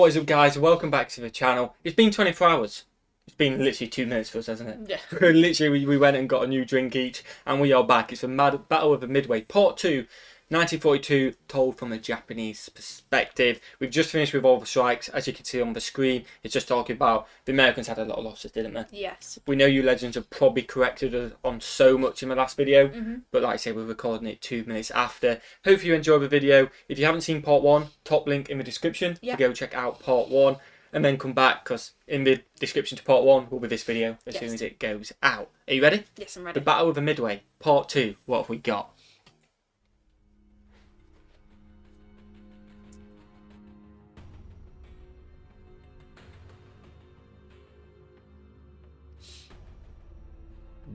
What is up, guys? Welcome back to the channel. It's been 24 hours. It's been literally 2 minutes for us, hasn't it? Yeah. Literally, we went and got a new drink each, and we are back. It's the Battle of the Midway, Part 2, 1942, told from a Japanese perspective. We've just finished with all the strikes. As you can see on the screen, it's just talking about the Americans had a lot of losses, didn't they? Yes. We know you legends have probably corrected us on so much in the last video, but like I say, we're recording it 2 minutes after. Hope you enjoy the video. If you haven't seen part 1, top link in the description to go check out part 1, and then come back, because in the description to part 1 will be this video as soon as it goes out. Are you ready? Yes, I'm ready. The Battle of the Midway, part 2. What have we got?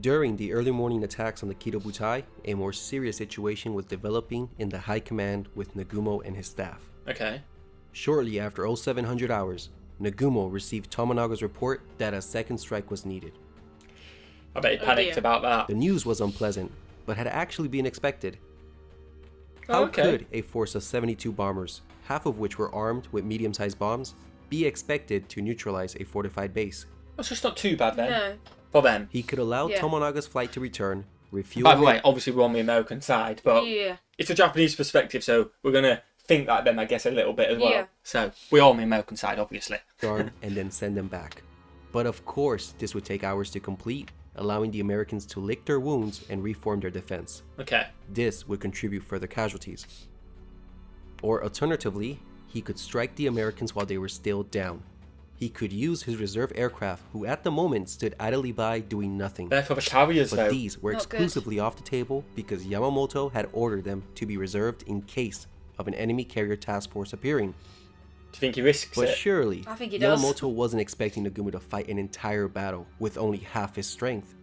During the early morning attacks on the Kido Butai, a more serious situation was developing in the high command with Nagumo and his staff. Okay. Shortly after 0700 hours, Nagumo received Tomonaga's report that a second strike was needed. I bet he panicked about that. The news was unpleasant, but had actually been expected. How could a force of 72 bombers, half of which were armed with medium-sized bombs, be expected to neutralize a fortified base? That's just not too bad then. No. For them. He could allow Tomonaga's flight to return, refuel. By the way, obviously we're on the American side, but Yeah. it's a Japanese perspective, so we're going to think like them, I guess, a little bit as well. Yeah. So we're on the American side, obviously. and then send them back. But of course, this would take hours to complete, allowing the Americans to lick their wounds and reform their defense. Okay. This would contribute further casualties. Or alternatively, he could strike the Americans while they were still down. He could use his reserve aircraft, who at the moment stood idly by doing nothing. They're for the carriers, But though. these were Not exclusively off the table because Yamamoto had ordered them to be reserved in case of an enemy carrier task force appearing. Do you think he risks But it? surely, I think he does. Yamamoto wasn't expecting Nagumo to fight an entire battle with only half his strength.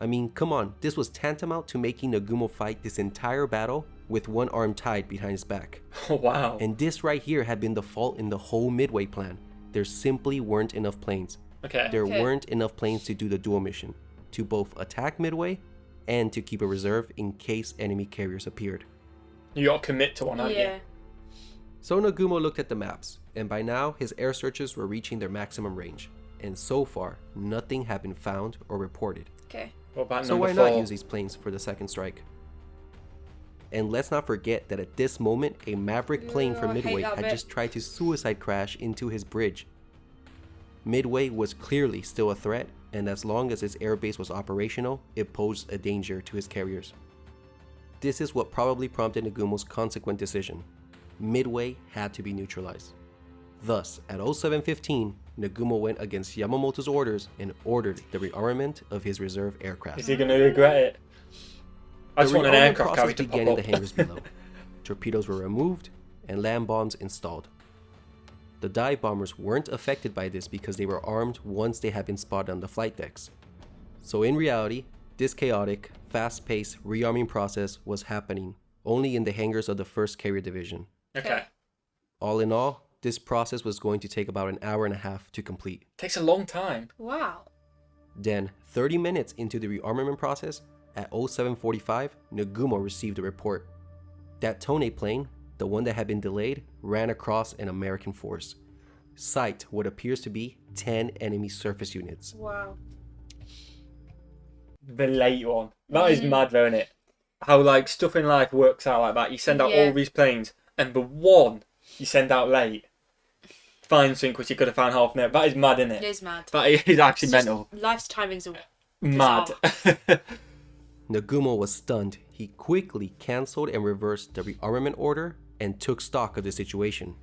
I mean, come on, this was tantamount to making Nagumo fight this entire battle with one arm tied behind his back. Oh, wow. And this right here had been the fault in the whole Midway plan. There simply weren't enough planes. Okay. There weren't enough planes to do the dual mission, to both attack Midway and to keep a reserve in case enemy carriers appeared. You got to commit to one, haven't you? Yeah. So Nagumo looked at the maps, and by now his air searches were reaching their maximum range, and so far nothing had been found or reported. Okay. What about So number why 4? not use these planes for the second strike? And let's not forget that at this moment a Maverick plane I from hate Midway that had bit. just tried to suicide crash into his bridge. Midway was clearly still a threat, and as long as his airbase was operational, it posed a danger to his carriers. This is what probably prompted Nagumo's consequent decision. Midway had to be neutralized. Thus, at 0715, Nagumo went against Yamamoto's orders and ordered the rearmament of his reserve aircraft. Is he going to regret it? I just The want an rearmament aircraft process carrier to began pop in up. the hangars below. Torpedoes were removed and land bombs installed. The dive bombers weren't affected by this because they were armed once they had been spotted on the flight decks. So in reality, this chaotic, fast-paced rearming process was happening only in the hangars of the 1st Carrier Division. Okay. All in all, this process was going to take about an hour and a half to complete. Takes a long time. Wow. Then, 30 minutes into the rearmament process, at 0745, Nagumo received a report. That Tone plane, the one that had been delayed, ran across an American force. Sight what appears to be 10 enemy surface units. Wow. The late one. That is mad, though, isn't it? How, like, stuff in life works out like that. You send out all these planes, and the one you send out late finds something which you could have found half an hour. That is mad, isn't it? It is mad. That is actually It's just- mental. Life's timings are Mad. Nagumo was stunned. He quickly cancelled and reversed the rearmament order and took stock of the situation.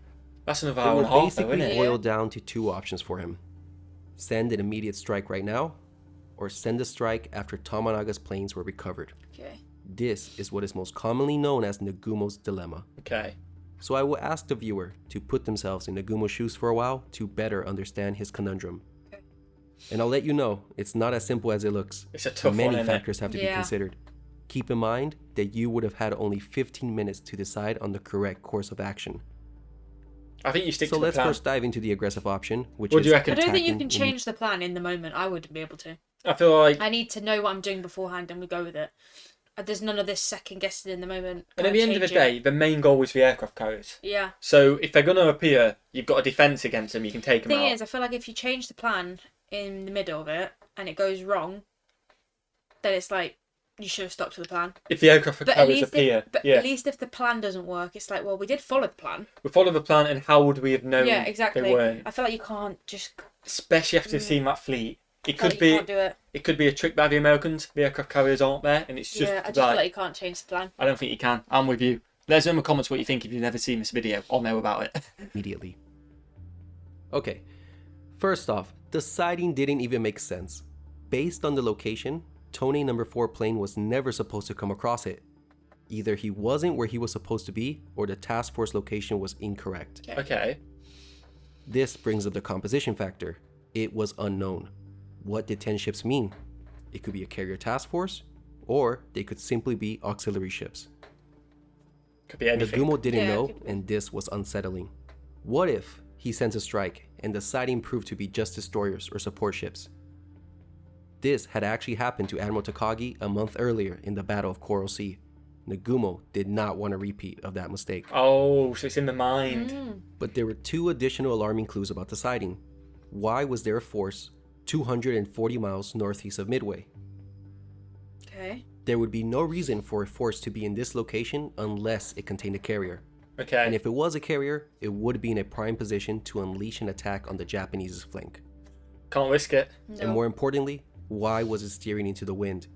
That's another It hour would and a half, though, basically isn't it? boil down to 2 options for him. Send an immediate strike right now, or send a strike after Tomonaga's planes were recovered. Okay. This is what is most commonly known as Nagumo's dilemma. Okay. So I will ask the viewer to put themselves in Nagumo's shoes for a while to better understand his conundrum. Okay. And I'll let you know, it's not as simple as it looks. It's a tough Many one, isn't it? factors have to be considered. Keep in mind that you would have had only 15 minutes to decide on the correct course of action. I think you stick So to the let's plan. first dive into the aggressive option, which What is do you reckon? I don't think you attacking can change the plan in the moment. I wouldn't be able to. I feel like I need to know what I'm doing beforehand and we go with it. there's none of this second guessing in the moment. And at the end of the Change it. day, the main goal was the aircraft carriers. Yeah. So if they're going to appear, you've got a defence against them. You can take them out. The thing is, I feel like if you change the plan in the middle of it and it goes wrong, then it's like you should have stuck to the plan. If the aircraft But carriers appear, at least if the plan doesn't work, it's like, well, we did follow the plan. we follow the plan, and how would we have known Yeah, exactly. they weren't? I feel like you can't just. Especially after seeing that fleet. It I feel could like be. You can't do it. It could be a trick by the Americans. The aircraft carriers aren't there, and it's just I just feel like you can't change the plan. I don't think you can. I'm with you. Let us know in the comments what you think if you've never seen this video or know about it. Immediately. Okay, first off, the sighting didn't even make sense. Based on the location, Tony number 4 plane was never supposed to come across it. Either he wasn't where he was supposed to be, or the task force location was incorrect. Okay. This brings up the composition factor. It was unknown. What did 10 ships mean? It could be a carrier task force, or they could simply be auxiliary ships. Could be anything. Nagumo didn't know, and this was unsettling. What if he sends a strike, and the sighting proved to be just destroyers or support ships? This had actually happened to Admiral Takagi a month earlier in the Battle of Coral Sea. Nagumo did not want a repeat of that mistake. Oh, so it's in the mind. But there were 2 additional alarming clues about the sighting. Why was there a force 240 miles northeast of Midway? Okay. There would be no reason for a force to be in this location unless it contained a carrier. Okay. And if it was a carrier, it would be in a prime position to unleash an attack on the Japanese's flank. Can't risk it. No. And more importantly, why was it steering into the wind?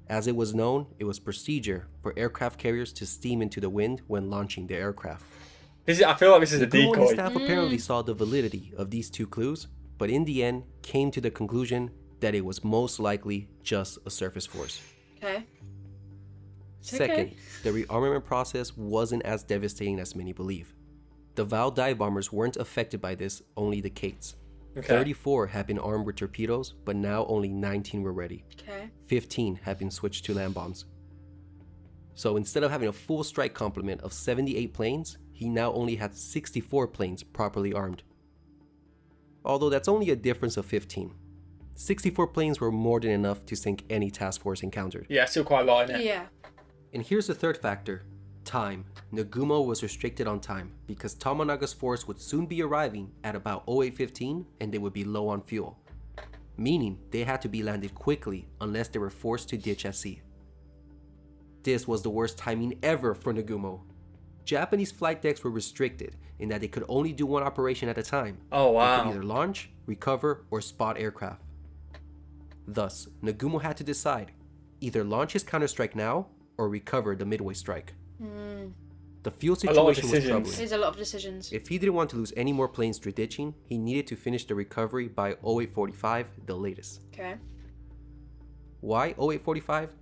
As it was known, it was procedure for aircraft carriers to steam into the wind when launching their aircraft. I feel like this is a Nagumo and his decoy. staff apparently saw the validity of these 2 clues, but in the end came to the conclusion that it was most likely just a surface force. Okay. Second, the rearmament process wasn't as devastating as many believe. The Val dive bombers weren't affected by this, only the Kates. Okay. 34 had been armed with torpedoes, but now only 19 were ready. Okay. 15 had been switched to land bombs. So instead of having a full strike complement of 78 planes, he now only had 64 planes properly armed. Although that's only a difference of 15. 64 planes were more than enough to sink any task force encountered. Yeah, still quite a lot in it. Yeah. And here's the third factor, time. Nagumo was restricted on time because Tomonaga's force would soon be arriving at about 0815 and they would be low on fuel. Meaning they had to be landed quickly unless they were forced to ditch at sea. This was the worst timing ever for Nagumo. Japanese flight decks were restricted in that they could only do one operation at a time. Oh, They wow. could either launch, recover, or spot aircraft. Thus, Nagumo had to decide, either launch his counterstrike now or recover the Midway strike. The fuel A lot of situation was decisions. troubling. There's a lot of decisions. If he didn't want to lose any more planes through ditching, he needed to finish the recovery by 0845, the latest. Okay. Why 0845?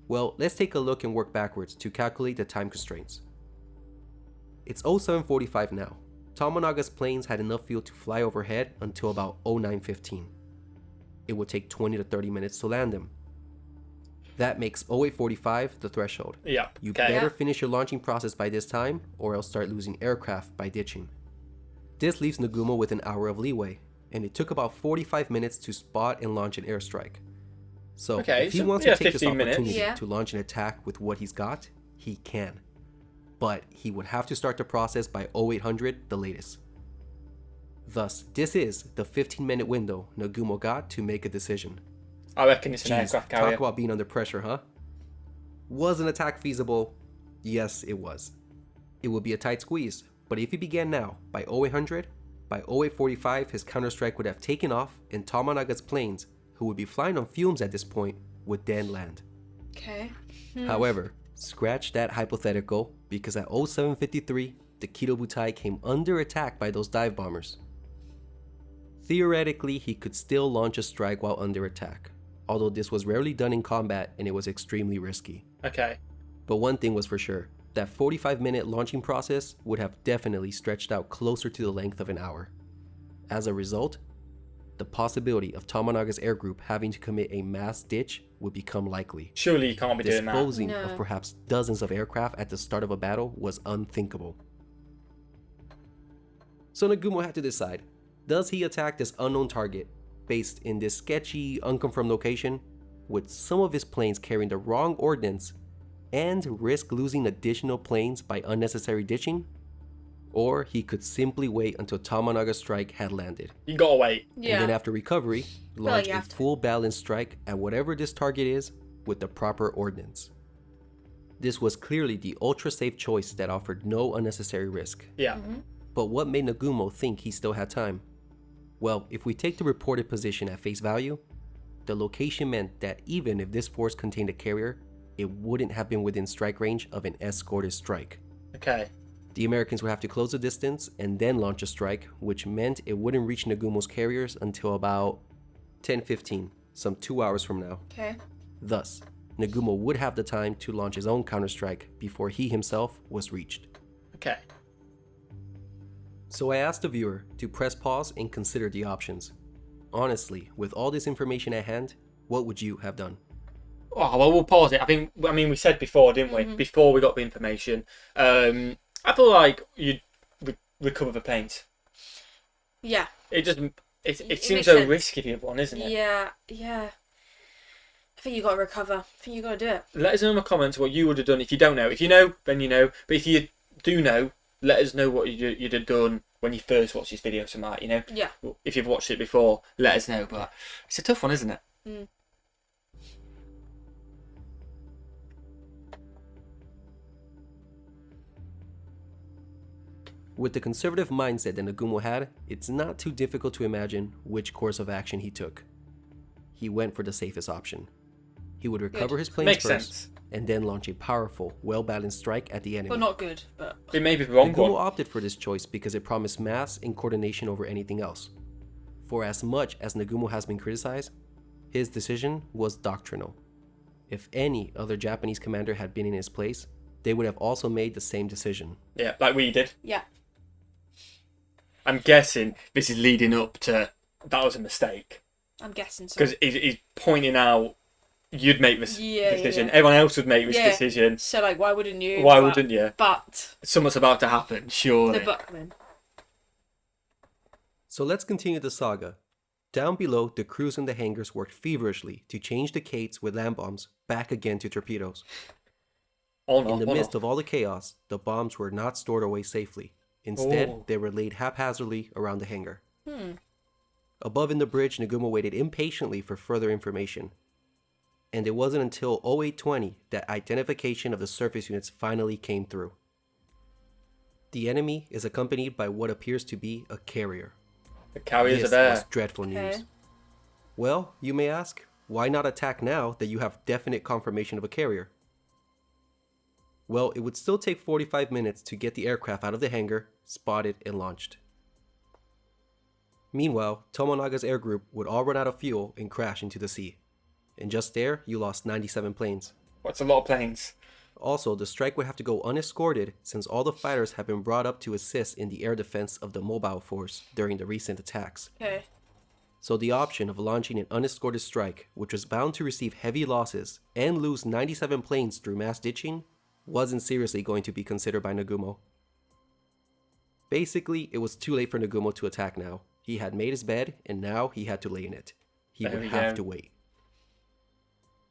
Well, let's take a look and work backwards to calculate the time constraints. It's 0745 now. Tomonaga's planes had enough fuel to fly overhead until about 0915. It would take 20 to 30 minutes to land them. That makes 0845 the threshold. Yeah. You Okay. better finish your launching process by this time or else start losing aircraft by ditching. This leaves Nagumo with an hour of leeway, and it took about 45 minutes to spot and launch an airstrike. So Okay, if he so, wants yeah, to take this 15 minutes. opportunity Yeah. to launch an attack with what he's got, he can. But he would have to start the process by 0800 the latest. Thus, this is the 15-minute window Nagumo got to make a decision. I reckon it's an Jeez, aircraft talk carrier. about being under pressure, huh? Was an attack feasible? Yes, it was. It would be a tight squeeze, but if he began now, by 0800, by 0845 his counterstrike would have taken off and Tomonaga's planes, who would be flying on fumes at this point, would then land. Okay. However, scratch that hypothetical because at 0753, the Kido Butai came under attack by those dive bombers. Theoretically, he could still launch a strike while under attack, although this was rarely done in combat and it was extremely risky. Okay. But one thing was for sure, that 45-minute launching process would have definitely stretched out closer to the length of an hour. As a result, the possibility of Tomonaga's air group having to commit a mass ditch would become likely. Surely you can't be doing that. Disposing No. of perhaps dozens of aircraft at the start of a battle was unthinkable. So Nagumo had to decide, does he attack this unknown target based in this sketchy, unconfirmed location, with some of his planes carrying the wrong ordnance and risk losing additional planes by unnecessary ditching, or he could simply wait until Tomonaga's strike had landed. You gotta wait. And then after recovery, launch a full balanced strike at whatever this target is with the proper ordnance. This was clearly the ultra-safe choice that offered no unnecessary risk. Yeah. But what made Nagumo think he still had time? Well, if we take the reported position at face value, the location meant that even if this force contained a carrier, it wouldn't have been within strike range of an escorted strike. Okay. The Americans would have to close the distance and then launch a strike, which meant it wouldn't reach Nagumo's carriers until about 10:15, some 2 hours from now. Okay. Thus, Nagumo would have the time to launch his own counterstrike before he himself was reached. Okay. So I asked the viewer to press pause and consider the options. Honestly, with all this information at hand, what would you have done? Oh, well, we'll pause it. I mean, we said before, didn't we? Before we got the information. I feel like you'd recover the planes. Yeah. It seems so risky, the other one, isn't it? Yeah. I think you got to recover. I think you got to do it. Let us know in the comments what you would have done if you don't know. If you know, then you know. But if you do know, let us know what you'd have done when you first watched this video, you know? Yeah. If you've watched it before, let us know. But it's a tough one, isn't it? Mm. With the conservative mindset that Nagumo had, it's not too difficult to imagine which course of action he took. He went for the safest option. He would recover his planes first, and then launch a powerful, well-balanced strike at the enemy. But not good, but... It may be the wrong one. Nagumo opted for this choice because it promised mass and coordination over anything else. For as much as Nagumo has been criticized, his decision was doctrinal. If any other Japanese commander had been in his place, they would have also made the same decision. Yeah, like we did. Yeah. I'm guessing this is leading up to that was a mistake. I'm guessing so. Because he's pointing out you'd make this decision. Yeah. Everyone else would make this decision. So, like, why wouldn't you? Why wouldn't you? But... something's about to happen, surely. The Buckman. So let's continue the saga. Down below, the crews in the hangars worked feverishly to change the Kates with land bombs back again to torpedoes. In the midst of all the chaos, the bombs were not stored away safely. Instead, they were laid haphazardly around the hangar. Above in the bridge, Nagumo waited impatiently for further information. And it wasn't until 0820 that identification of the surface units finally came through. The enemy is accompanied by what appears to be a carrier. The carriers This are there. was dreadful news. Well, you may ask, why not attack now that you have definite confirmation of a carrier? Well, it would still take 45 minutes to get the aircraft out of the hangar, spotted, and launched. Meanwhile, Tomonaga's air group would all run out of fuel and crash into the sea. And just there, you lost 97 planes. That's a lot of planes. Also, the strike would have to go unescorted since all the fighters have been brought up to assist in the air defense of the mobile force during the recent attacks. Okay. So the option of launching an unescorted strike, which was bound to receive heavy losses and lose 97 planes through mass ditching, wasn't seriously going to be considered by Nagumo. Basically, it was too late for Nagumo to attack now. He had made his bed, and now he had to lay in it. He would have to wait.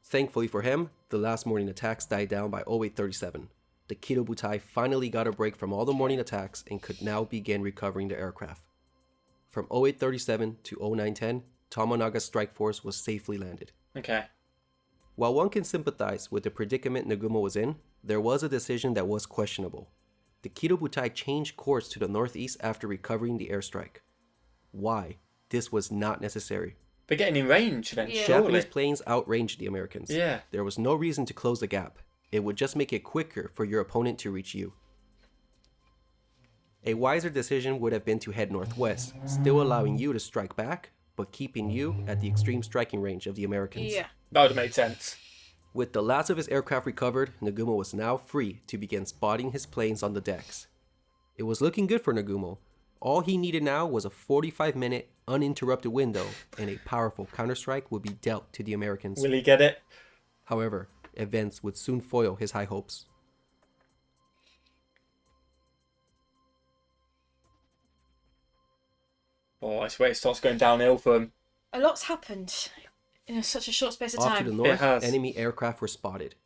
Thankfully for him, the last morning attacks died down by 0837. The Kido Butai finally got a break from all the morning attacks and could now begin recovering the aircraft. From 0837 to 0910, Tomonaga's strike force was safely landed. Okay. While one can sympathize with the predicament Nagumo was in, there was a decision that was questionable. The Kido Butai changed course to the northeast after recovering the airstrike. Why? This was not necessary. They're getting in range then, surely. Japanese planes outranged the Americans. Yeah. There was no reason to close the gap. It would just make it quicker for your opponent to reach you. A wiser decision would have been to head northwest, still allowing you to strike back, but keeping you at the extreme striking range of the Americans. Yeah. That would have made sense. With the last of his aircraft recovered, Nagumo was now free to begin spotting his planes on the decks. It was looking good for Nagumo. All he needed now was a 45-minute uninterrupted window, and a powerful counterstrike would be dealt to the Americans. Will he get it? However, events would soon foil his high hopes. Oh, I swear it starts going downhill for him. A lot's happened In such a short space of Off to the time. north, has. enemy aircraft were spotted.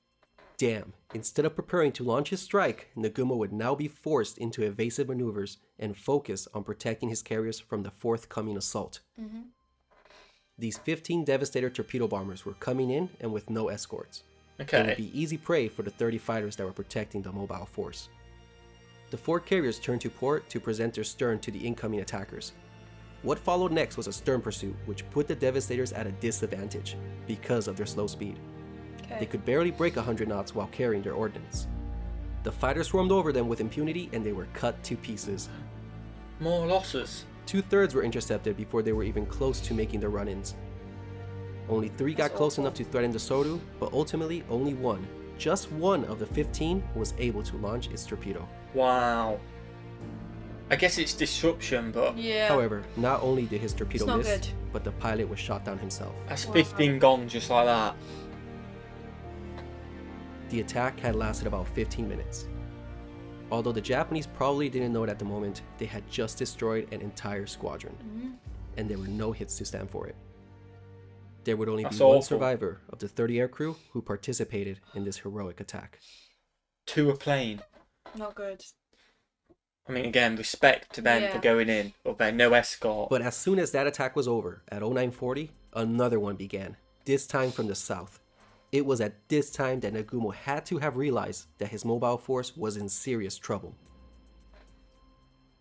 Damn, instead of preparing to launch his strike, Nagumo would now be forced into evasive maneuvers and focus on protecting his carriers from the forthcoming assault. These 15 Devastator torpedo bombers were coming in and with no escorts. They would Okay. be easy prey for the 30 fighters that were protecting the mobile force. The 4 carriers turned to port to present their stern to the incoming attackers. What followed next was a stern pursuit, which put the Devastators at a disadvantage because of their slow speed. They could barely break 100 knots while carrying their ordnance. The fighters swarmed over them with impunity and they were cut to pieces. More losses. 2/3 were intercepted before they were even close to making their run-ins. Only 3 got That's close awful. enough to threaten the Soru, but ultimately only one, just one of the 15, was able to launch its torpedo. Wow. I guess it's disruption, but Yeah. However, not only did his torpedo It's not miss, good. but the pilot was shot down himself. that's Wow. 15 gone just like that. The attack had lasted about 15 minutes. Although the Japanese probably didn't know it at the moment, they had just destroyed an entire squadron, and there were no hits to stand for it. There would only That's be one awful. survivor of the 30 aircrew who participated in this heroic attack. To a plane. Not good. I mean, again, respect to them for Yeah. going in, but then no escort. But as soon as that attack was over, at 0940, another one began, this time from the south. It was at this time that Nagumo had to have realized that his mobile force was in serious trouble.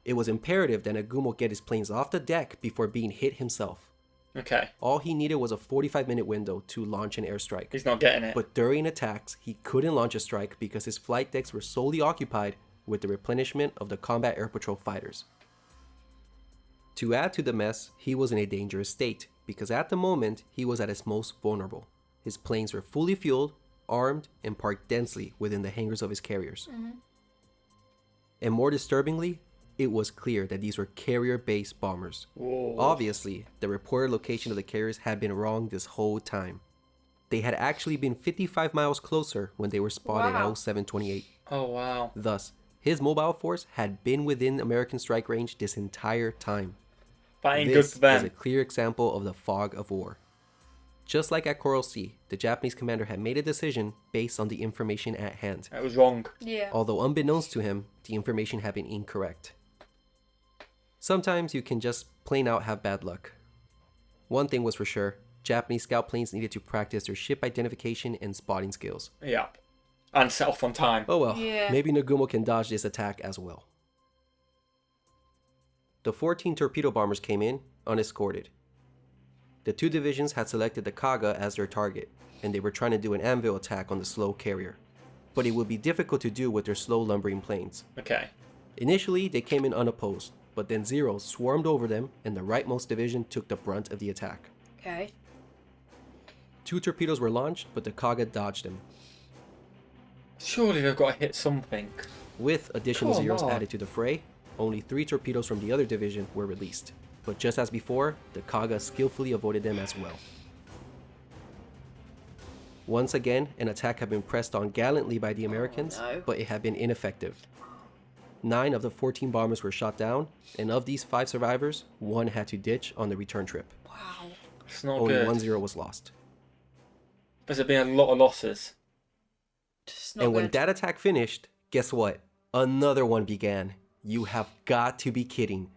It was imperative that Nagumo get his planes off the deck before being hit himself. Okay, All he needed was a 45-minute window to launch an airstrike. he's not getting it. But during attacks, he couldn't launch a strike because his flight decks were solely occupied with the replenishment of the combat air patrol fighters. To add to the mess, he was in a dangerous state because at the moment he was at his most vulnerable. His planes were fully fueled, armed, and parked densely within the hangars of his carriers. And more disturbingly, it was clear that these were carrier-based bombers. Whoa. Obviously, the reported location of the carriers had been wrong this whole time. They had actually been 55 miles closer when they were spotted Wow. at 0728. Oh, wow. Thus, his mobile force had been within American strike range this entire time. That ain't good This for is a them. clear example of the fog of war. Just like at Coral Sea, the Japanese commander had made a decision based on the information at hand. That was wrong. Yeah. Although unbeknownst to him, the information had been incorrect. Sometimes you can just plain out have bad luck. One thing was for sure, Japanese scout planes needed to practice their ship identification and spotting skills. Yeah. And set off on time. Oh well, Yeah. maybe Nagumo can dodge this attack as well. The 14 torpedo bombers came in, unescorted. The 2 divisions had selected the Kaga as their target, and they were trying to do an anvil attack on the slow carrier. But it would be difficult to do with their slow lumbering planes. Okay. Initially, they came in unopposed, but then Zeros swarmed over them, and the rightmost division took the brunt of the attack. Okay. 2 torpedoes were launched, but the Kaga dodged them. Surely they've got to hit something. With additional Come zeros on. added to the fray, only 3 torpedoes from the other division were released. But just as before, the Kaga skillfully avoided them as well. Once again, an attack had been pressed on gallantly by the Americans, no. but it had been ineffective. 9 of the 14 bombers were shot down, and of these 5 survivors, 1 had to ditch on the return trip. Wow. It's not Only good. 1 zero was lost. There's been a lot of losses. Just not And when good. that attack finished, guess what? Another one began. You have got to be kidding.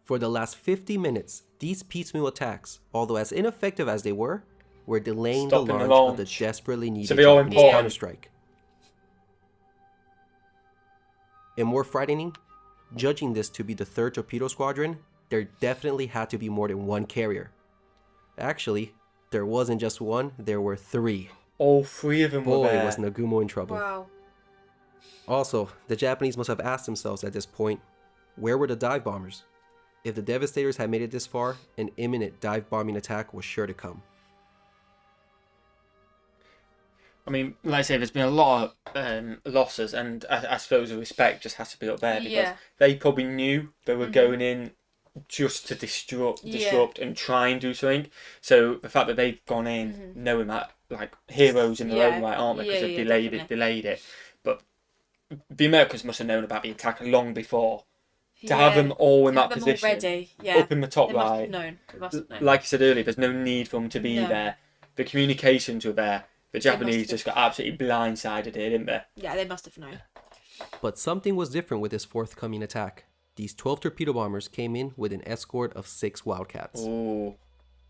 For the last 50 minutes, these piecemeal attacks, although as ineffective as they were delaying the Stopping the launch of the launch. desperately needed So they all Japanese important. counterstrike. And more frightening, judging this to be the 3rd torpedo squadron, there definitely had to be more than 1 carrier. Actually, there wasn't just 1, there were 3. All 3 of them were Boy, there. was Nagumo in trouble. Wow. Also, the Japanese must have asked themselves at this point, where were the dive bombers? If the Devastators had made it this far, an imminent dive bombing attack was sure to come. I mean, like I say, there's been a lot of losses, and I suppose the respect just has to be up there because Yeah. they probably knew they were going in just to disrupt and try and do something. So the fact that they've gone in knowing that, like, heroes in their Yeah. own right, aren't they? Because Yeah, they've yeah, delayed it. But the Americans must have known about the attack long before. To have them all in To have that them position, already. Yeah. up in the top They must have right. known. They must have known. Like I said earlier, there's no need for them to be No. there. the communications were there. The Japanese must have. just got absolutely blindsided here, didn't they? Yeah, they must have known. But something was different with this forthcoming attack. These 12 torpedo bombers came in with an escort of 6 Wildcats. Ooh.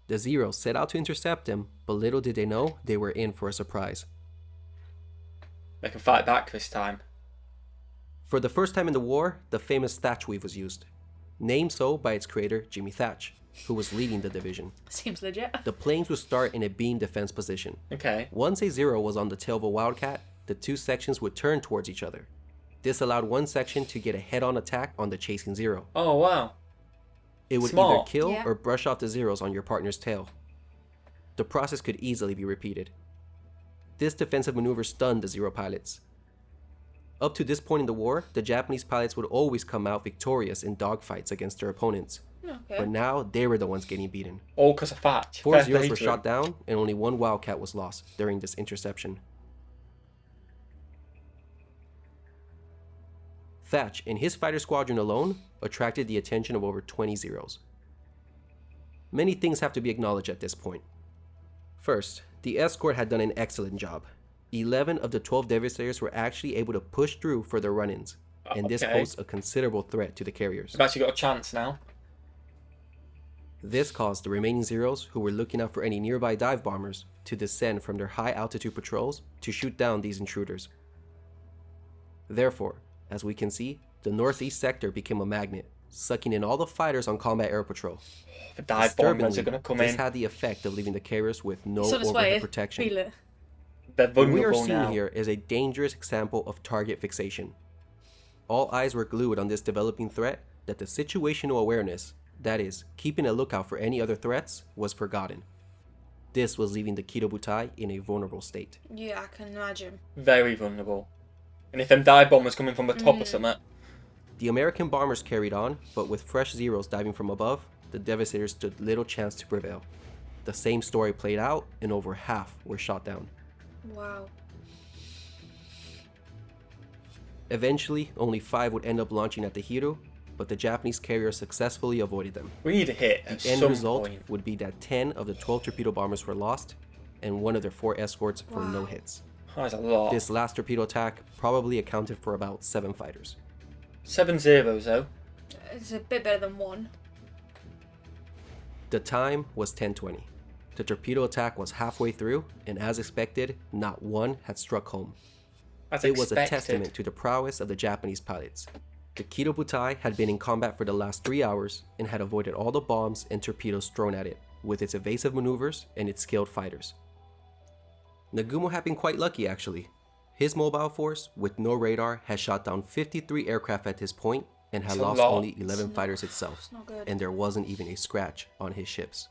The Zeros set out to intercept them, but little did they know they were in for a surprise. They can fight back this time. For the first time in the war, the famous Thatch Weave was used, named so by its creator, Jimmy Thatch, who was leading the division. Seems legit. The planes would start in a beam defense position. Okay. Once a Zero was on the tail of a Wildcat, the 2 sections would turn towards each other. This allowed one section to get a head-on attack on the chasing Zero. Oh, wow. It would Smart. either kill Yeah. or brush off the Zeros on your partner's tail. The process could easily be repeated. This defensive maneuver stunned the Zero pilots. Up to this point in the war, the Japanese pilots would always come out victorious in dogfights against their opponents. Okay. But now they were the ones getting beaten. All because of Thatch. 4 Fair Zeros play were to shot him. down, and only 1 Wildcat was lost during this interception. Thatch, in his fighter squadron alone, attracted the attention of over 20 Zeros. Many things have to be acknowledged at this point. First, the escort had done an excellent job. 11 of the 12 Devastators were actually able to push through for their run-ins, and this Okay. posed a considerable threat to the carriers. They've actually got a chance now. This caused the remaining Zeros, who were looking out for any nearby dive bombers, to descend from their high-altitude patrols to shoot down these intruders. Therefore, as we can see, the northeast sector became a magnet, sucking in all the fighters on combat air patrol. The dive bombers are Disturbingly, going to come this in. had the effect of leaving the carriers with no It's on its overhead way. protection. Feel it. They're What we are vulnerable seeing now. here is a dangerous example of target fixation. All eyes were glued on this developing threat that the situational awareness, that is, keeping a lookout for any other threats, was forgotten. This was leaving the Kido Butai in a vulnerable state. Yeah, I can imagine. Very vulnerable. And if them dive bombers coming from the top or something, The American bombers carried on, but with fresh Zeros diving from above, the Devastators stood little chance to prevail. The same story played out, and over half were shot down. Wow. Eventually, only 5 would end up launching at the Hiru, but the Japanese carrier successfully avoided them. we need a hit at The end some result point. would be that 10 of the 12 torpedo bombers were lost, and 1 of their 4 escorts for Wow. no hits. That's a lot. This last torpedo attack probably accounted for about 7 fighters. 7 zeros though. It's a bit better than 1. The time was 10:20. The torpedo attack was halfway through, and as expected, not one had struck home. That's It was a expected. testament to the prowess of the Japanese pilots. The Kido Butai had been in combat for the last 3 hours and had avoided all the bombs and torpedoes thrown at it, with its evasive maneuvers and its skilled fighters. Nagumo had been quite lucky actually. His mobile force, with no radar, had shot down 53 aircraft at this point and had It's a lost lot. only 11 fighters itself, It's not good. and there wasn't even a scratch on his ships.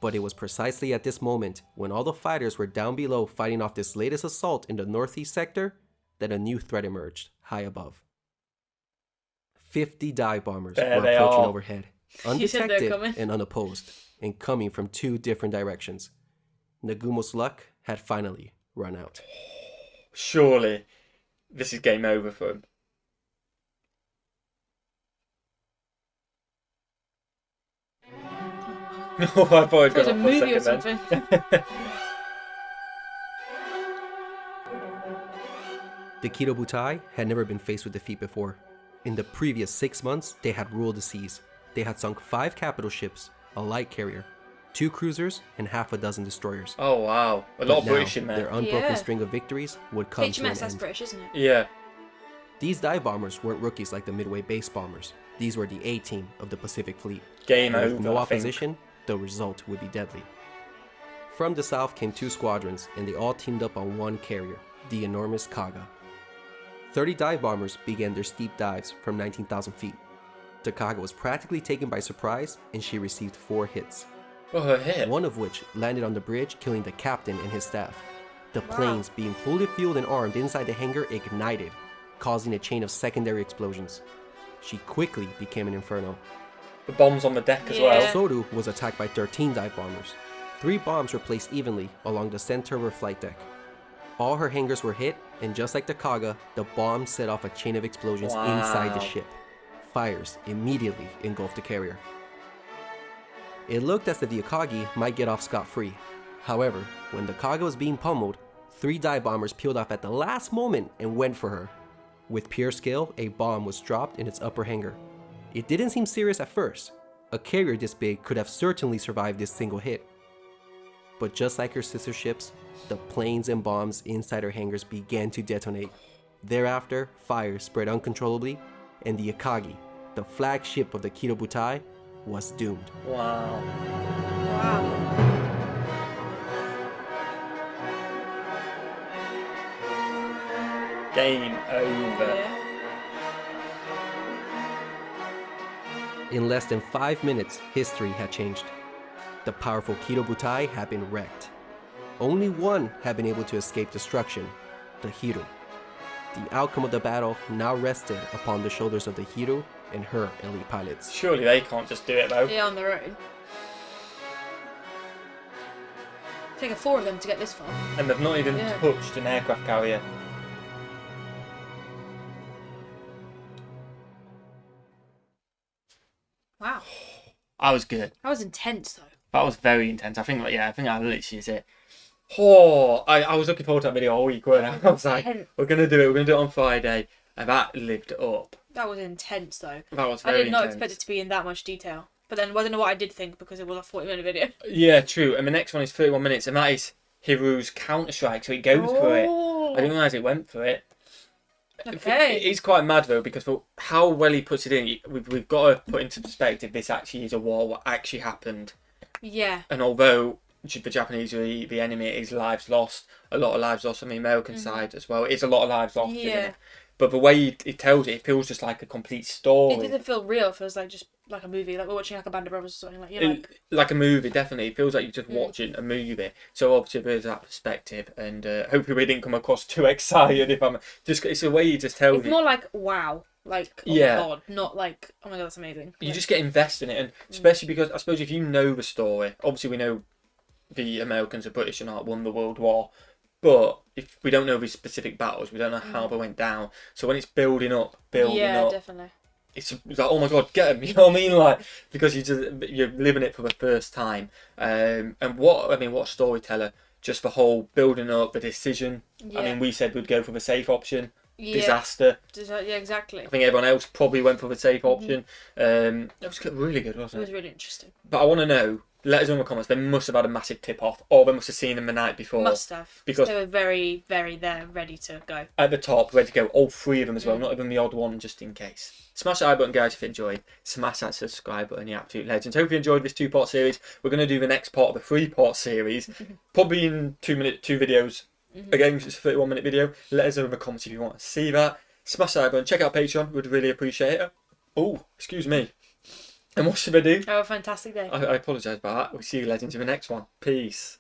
But it was precisely at this moment, when all the fighters were down below fighting off this latest assault in the northeast sector, that a new threat emerged, high above. 50 dive bombers There were they approaching are. overhead, You said they're undetected coming. and unopposed, and coming from 2 different directions. Nagumo's luck had finally run out. Surely, this is game over for him. Oh, I thought I'd There's a gone off for movie or second something. then. The Kido Butai had never been faced with defeat before. In the previous 6 months, they had ruled the seas. They had sunk 5 capital ships, a light carrier, 2 cruisers, and half a dozen destroyers. Oh wow, a lot But of now, British in their there. unbroken Yeah. string of victories would come to an HMS, that's end. British, isn't it? Yeah, These dive bombers weren't rookies like the Midway base bombers. These were the A-team of the Pacific Fleet. game And over. with no I think. opposition, the result would be deadly. From the south came 2 squadrons, and they all teamed up on 1 carrier, the enormous Kaga. 30 dive bombers began their steep dives from 19,000 feet. The Kaga was practically taken by surprise, and she received 4 hits, Oh, her hit. one of which landed on the bridge, killing the captain and his staff. The Wow. planes, being fully fueled and armed inside the hangar, ignited, causing a chain of secondary explosions. She quickly became an inferno. The bombs on the deck as Yeah. well. Sodu was attacked by 13 dive bombers. 3 bombs were placed evenly along the center of her flight deck. All her hangars were hit, and just like the Kaga, the bombs set off a chain of explosions inside the Wow. ship. Fires immediately engulfed the carrier. It looked as if the Akagi might get off scot-free. However, when the Kaga was being pummeled, 3 dive bombers peeled off at the last moment and went for her. With pure skill, a bomb was dropped in its upper hangar. It didn't seem serious at first. A carrier this big could have certainly survived this single hit. But just like her sister ships, the planes and bombs inside her hangars began to detonate. Thereafter, fire spread uncontrollably, and the Akagi, the flagship of the Kido Butai, was doomed. Wow. Wow. Game over. Yeah. In less than 5 minutes, history had changed. The powerful Kido Butai had been wrecked. Only one had been able to escape destruction, the Hiru. The outcome of the battle now rested upon the shoulders of the Hiru and her elite pilots. Surely they can't just do it though. Yeah, on their own. Taken 4 of them to get this far. And they've not even Yeah. touched an aircraft carrier. Wow. That was good. That was intense though. That was very intense. I think that literally is it. Oh, I was looking forward to that video all week, weren't I? I was like, Intense. we're going to do it on Friday. And that lived up. That was intense though. That was I very did not intense. expect it to be in that much detail. But then I don't know what I did think because it was a 40-minute video. Yeah, true. And the next one is 31 minutes, and that is Hiru's counter-strike, so he goes for it. I didn't realise it went for it. Okay. It is quite mad, though, because for how well he puts it in, we've got to put into perspective this actually is a war what actually happened. Yeah. And although the Japanese are the enemy, it is lives lost, a lot of lives lost on the American side as well. It's a lot of lives lost, isn't Yeah. it? But the way he tells it, it feels just like a complete story. It doesn't feel real. It feels like just like a movie. Like we're watching like a Band of Brothers or something. Like, you're Like a movie, definitely. It feels like you're just watching a movie. So obviously there's that perspective, and hopefully we didn't come across too excited. If I'm just, it's the way you just tell it's it. more like wow. Like, oh Yeah. my god. Not like, oh my god, that's amazing. You just get invested in it, and especially because I suppose if you know the story, obviously we know the Americans and British and not won the World War, but if we don't know the specific battles, we don't know how they went down. So when it's building up, Yeah, definitely. it's like, oh my god, get him! You know what I mean? Like, because you're living it for the first time. And what a storyteller! Just the whole building up, the decision. Yeah. I mean, we said we'd go for the safe option. Yeah. Disaster. Yeah, exactly. I think everyone else probably went for the safe option. It was really good, It wasn't was it? really interesting. But I want to know. Let us know in the comments. They must have had a massive tip off, or they must have seen them the night before. Must have. Because they were very, very there, ready to go. at the top, ready to go. All 3 of them as well, not even the odd one, just in case. Smash that like button, guys, if you enjoyed. Smash that subscribe button, you absolute legends. Hope you enjoyed this 2-part series. We're going to do the next part of the 3-part series, probably in 2 videos. Again, it's a 31-minute video. Let us know in the comments if you want to see that. Smash that like button. Check out Patreon. We'd really appreciate it. Oh, excuse me. And what should I do? Have a fantastic day. I apologise about that. We'll see you legends in the next one. Peace.